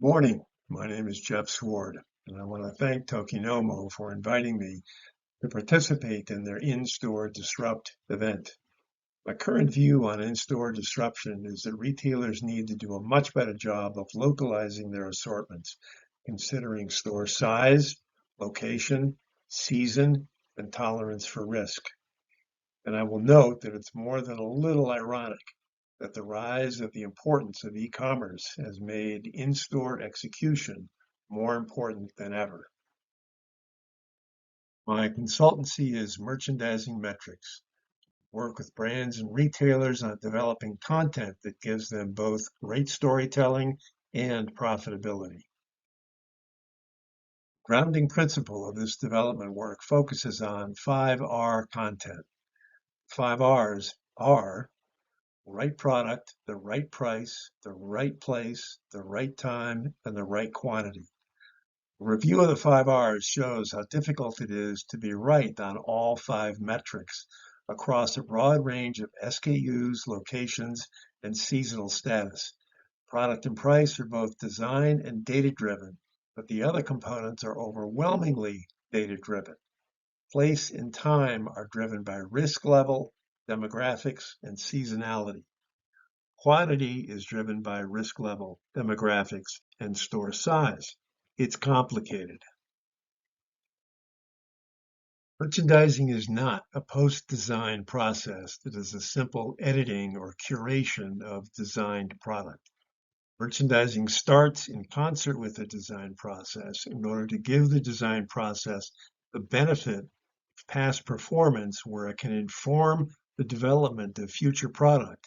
Morning. My name is Jeff Sword, and I want to thank Tokinomo for inviting me to participate in their in-store disrupt event. My current view on in-store disruption is that retailers need to do a much better job of localizing their assortments, considering store size, location, season, and tolerance for risk. And I will note that it's more than a little ironic that the rise of the importance of e-commerce has made in-store execution more important than ever. My consultancy is Merchandising Metrics. Work with brands and retailers on developing content that gives them both great storytelling and profitability. Grounding principle of this development work focuses on 5R content. 5Rs are right product, the right price, the right place, the right time, and the right quantity. A review of the 5Rs shows how difficult it is to be right on all 5 metrics across a broad range of SKUs, locations, and seasonal status. Product and price are both design and data-driven, but the other components are overwhelmingly data-driven. Place and time are driven by risk level, demographics, and seasonality. Quantity is driven by risk level, demographics, and store size. It's complicated. Merchandising is not a post-design process that is a simple editing or curation of designed product. Merchandising starts in concert with the design process in order to give the design process the benefit of past performance where it can inform the development of future product.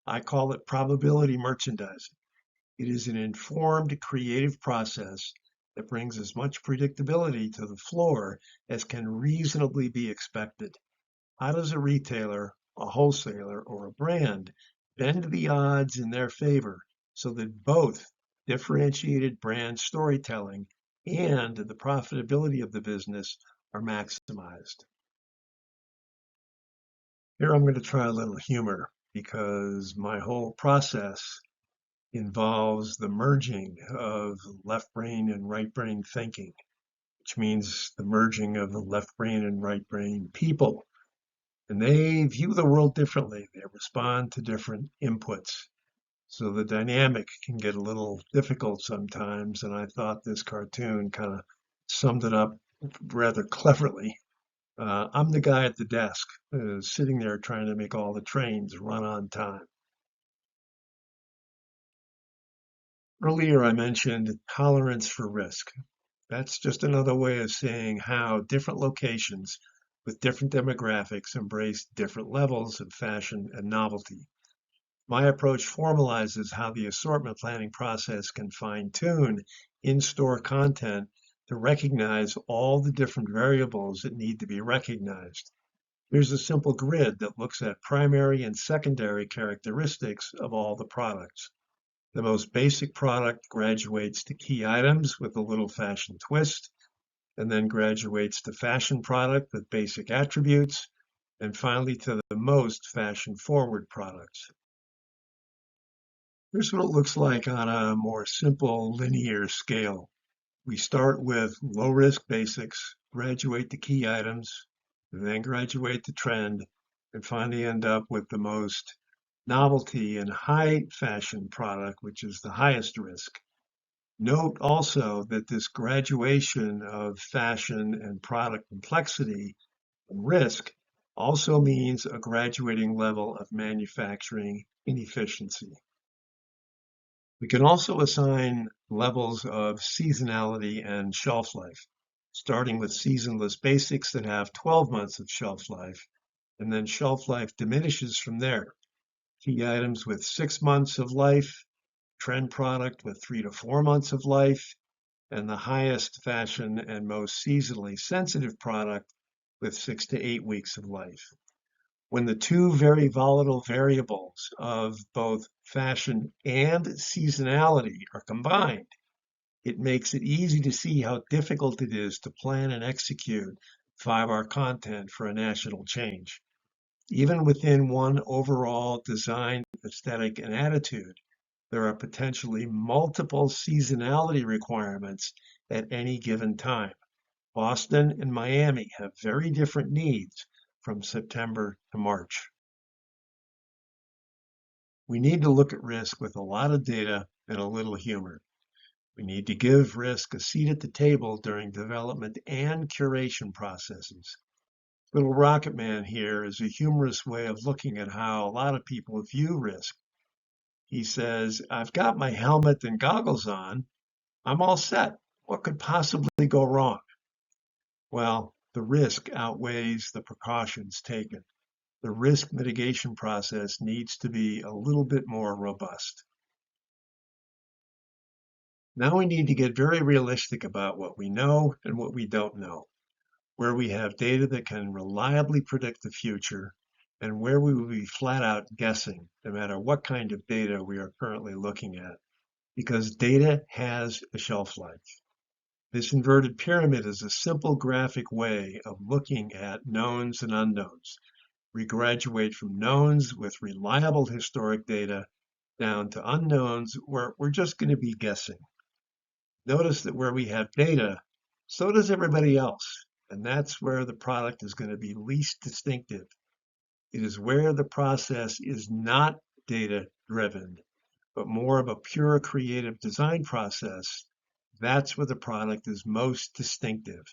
I call it probability merchandising. It is an informed, creative process that brings as much predictability to the floor as can reasonably be expected. How does a retailer, a wholesaler, or a brand bend the odds in their favor so that both differentiated brand storytelling and the profitability of the business are maximized? Here I'm going to try a little humor because my whole process involves the merging of left brain and right brain thinking, which means the merging of the left brain and right brain people. And they view the world differently. They respond to different inputs. So the dynamic can get a little difficult sometimes. And I thought this cartoon kind of summed it up rather cleverly. I'm the guy at the desk sitting there trying to make all the trains run on time. Earlier, I mentioned tolerance for risk. That's just another way of saying how different locations with different demographics embrace different levels of fashion and novelty. My approach formalizes how the assortment planning process can fine-tune in-store content to recognize all the different variables that need to be recognized. Here's a simple grid that looks at primary and secondary characteristics of all the products. The most basic product graduates to key items with a little fashion twist, and then graduates to fashion product with basic attributes, and finally to the most fashion-forward products. Here's what it looks like on a more simple linear scale. We start with low-risk basics, graduate to key items, then graduate to trend, and finally end up with the most novelty and high fashion product, which is the highest risk. Note also that this graduation of fashion and product complexity and risk also means a graduating level of manufacturing inefficiency. We can also assign levels of seasonality and shelf life, starting with seasonless basics that have 12 months of shelf life, and then shelf life diminishes from there. Key items with 6 months of life, trend product with 3 to 4 months of life, and the highest fashion and most seasonally sensitive product with 6 to 8 weeks of life. When the two very volatile variables of both fashion and seasonality are combined, it makes it easy to see how difficult it is to plan and execute 5R content for a national change. Even within one overall design, aesthetic, and attitude, there are potentially multiple seasonality requirements at any given time. Boston and Miami have very different needs from September to March. We need to look at risk with a lot of data and a little humor. We need to give risk a seat at the table during development and curation processes. Little Rocket Man here is a humorous way of looking at how a lot of people view risk. He says, I've got my helmet and goggles on. I'm all set. What could possibly go wrong? Well, the risk outweighs the precautions taken. The risk mitigation process needs to be a little bit more robust. Now we need to get very realistic about what we know and what we don't know, where we have data that can reliably predict the future, and where we will be flat out guessing, no matter what kind of data we are currently looking at, because data has a shelf life. This inverted pyramid is a simple graphic way of looking at knowns and unknowns. We graduate from knowns with reliable historic data down to unknowns where we're just going to be guessing. Notice that where we have data, so does everybody else. And that's where the product is going to be least distinctive. It is where the process is not data driven, but more of a pure creative design process. That's where the product is most distinctive.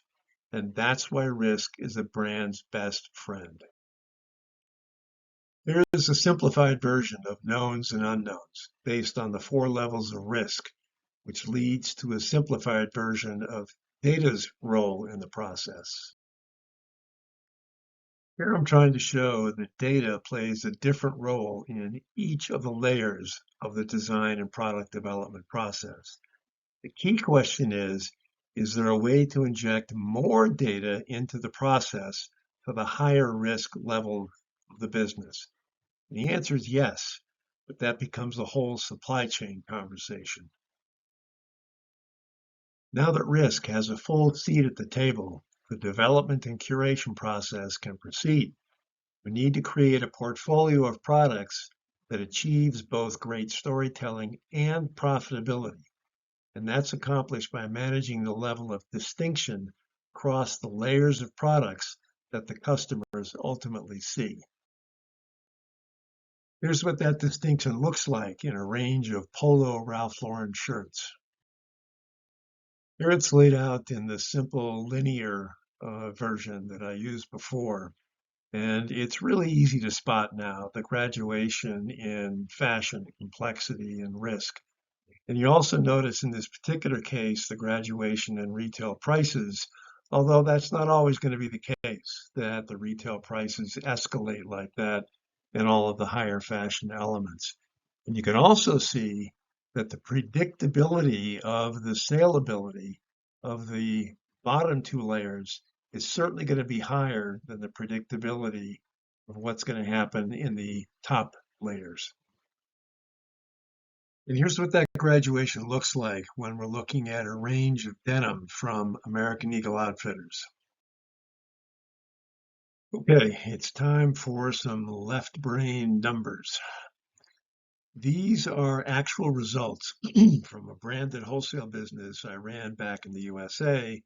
And that's why risk is a brand's best friend. There is a simplified version of knowns and unknowns based on the 4 levels of risk, which leads to a simplified version of data's role in the process. Here I'm trying to show that data plays a different role in each of the layers of the design and product development process. The key question is there a way to inject more data into the process for the higher risk level of the business? And the answer is yes, but that becomes a whole supply chain conversation. Now that risk has a full seat at the table, the development and curation process can proceed. We need to create a portfolio of products that achieves both great storytelling and profitability. And that's accomplished by managing the level of distinction across the layers of products that the customers ultimately see. Here's what that distinction looks like in a range of Polo Ralph Lauren shirts. Here it's laid out in the simple linear version that I used before. And it's really easy to spot now the graduation in fashion, complexity, and risk. And you also notice in this particular case the graduation in retail prices, although that's not always going to be the case, that the retail prices escalate like that in all of the higher fashion elements. And you can also see that the predictability of the saleability of the bottom 2 layers is certainly going to be higher than the predictability of what's going to happen in the top layers. And here's what that graduation looks like when we're looking at a range of denim from American Eagle Outfitters. Okay, it's time for some left brain numbers. These are actual results from a branded wholesale business I ran back in the USA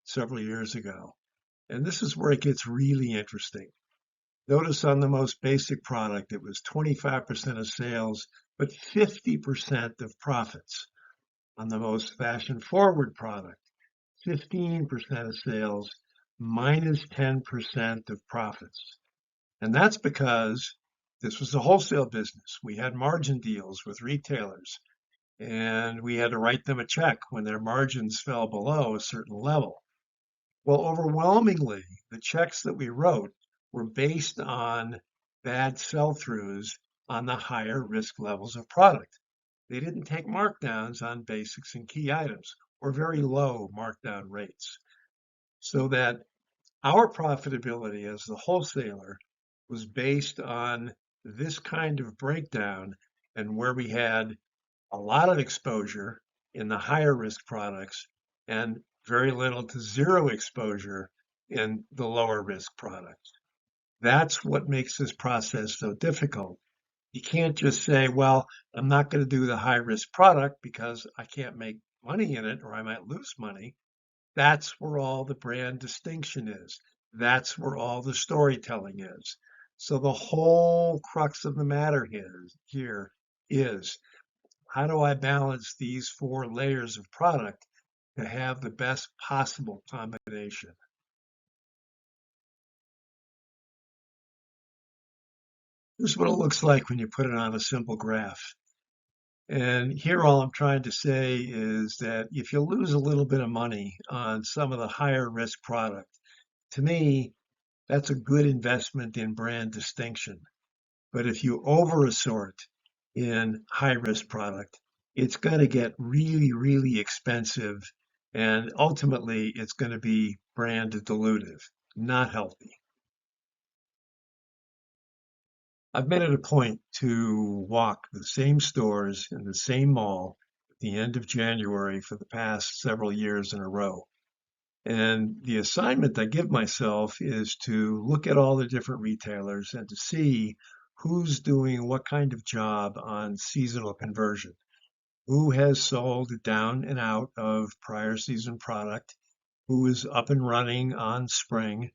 several years ago. And this is where it gets really interesting. Notice on the most basic product, it was 25% of sales, but 50% of profits. On the most fashion-forward product, 15% of sales, minus 10% of profits. And that's because this was a wholesale business. We had margin deals with retailers, and we had to write them a check when their margins fell below a certain level. Well, overwhelmingly, the checks that we wrote were based on bad sell-throughs on the higher risk levels of product. They didn't take markdowns on basics and key items, or very low markdown rates. So that our profitability as the wholesaler was based on this kind of breakdown, and where we had a lot of exposure in the higher risk products and very little to zero exposure in the lower risk products. That's what makes this process so difficult, You can't just say, well, I'm not going to do the high risk product because I can't make money in it or I might lose money. That's where all the brand distinction is. That's where all the storytelling is. So the whole crux of the matter here is how do I balance these four layers of product to have the best possible combination? This is what it looks like when you put it on a simple graph. And here, all I'm trying to say is that if you lose a little bit of money on some of the higher risk product, to me, that's a good investment in brand distinction. But if you over assort in high risk product, it's going to get really, really expensive. And ultimately, it's going to be brand dilutive, not healthy. I've made it a point to walk the same stores in the same mall at the end of January for the past several years in a row. And the assignment I give myself is to look at all the different retailers and to see who's doing what kind of job on seasonal conversion, who has sold down and out of prior season product, who is up and running on spring,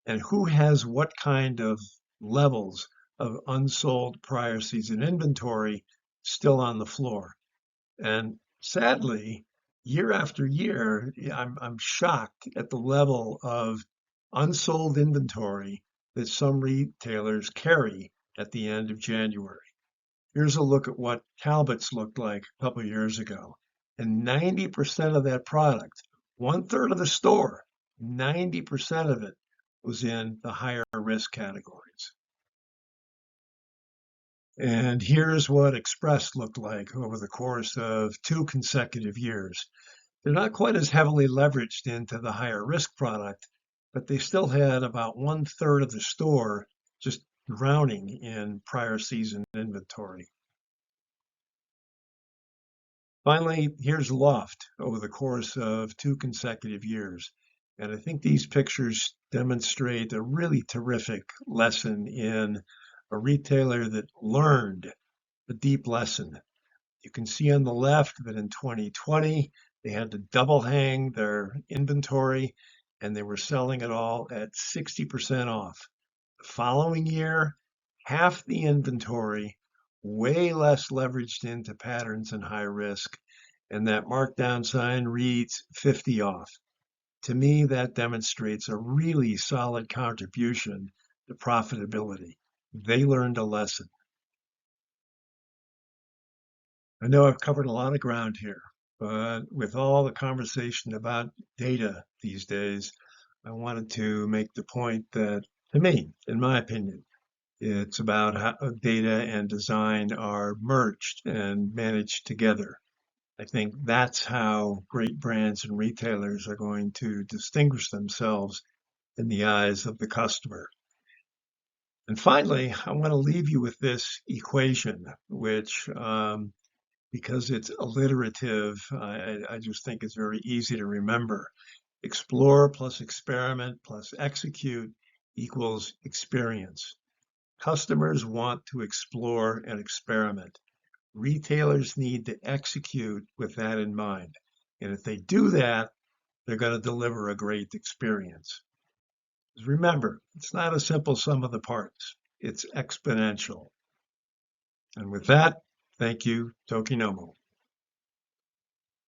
and who has what kind of levels of unsold prior season inventory still on the floor. And sadly, year after year, I'm shocked at the level of unsold inventory that some retailers carry at the end of January. Here's a look at what Talbot's looked like a couple of years ago. And 90% of that product, one third of the store, 90% of it was in the higher risk categories. And here's what Express looked like over the course of two consecutive years. They're not quite as heavily leveraged into the higher risk product, but they still had about one third of the store just drowning in prior season inventory. Finally, here's Loft over the course of two consecutive years. And I think these pictures demonstrate a really terrific lesson in a retailer that learned a deep lesson. You can see on the left that in 2020, they had to double hang their inventory and they were selling it all at 60% off. The following year, half the inventory, way less leveraged into patterns and high risk, and that markdown sign reads 50 off. To me, that demonstrates a really solid contribution to profitability. They learned a lesson. I know I've covered a lot of ground here, but with all the conversation about data these days, I wanted to make the point that, to me, in my opinion, it's about how data and design are merged and managed together. I think that's how great brands and retailers are going to distinguish themselves in the eyes of the customer. And finally, I want to leave you with this equation, which because it's alliterative, I just think it's very easy to remember. Explore plus experiment plus execute equals experience. Customers want to explore and experiment. Retailers need to execute with that in mind. And if they do that, they're going to deliver a great experience. Remember, it's not a simple sum of the parts. It's exponential. And with that, thank you, Tokinomo.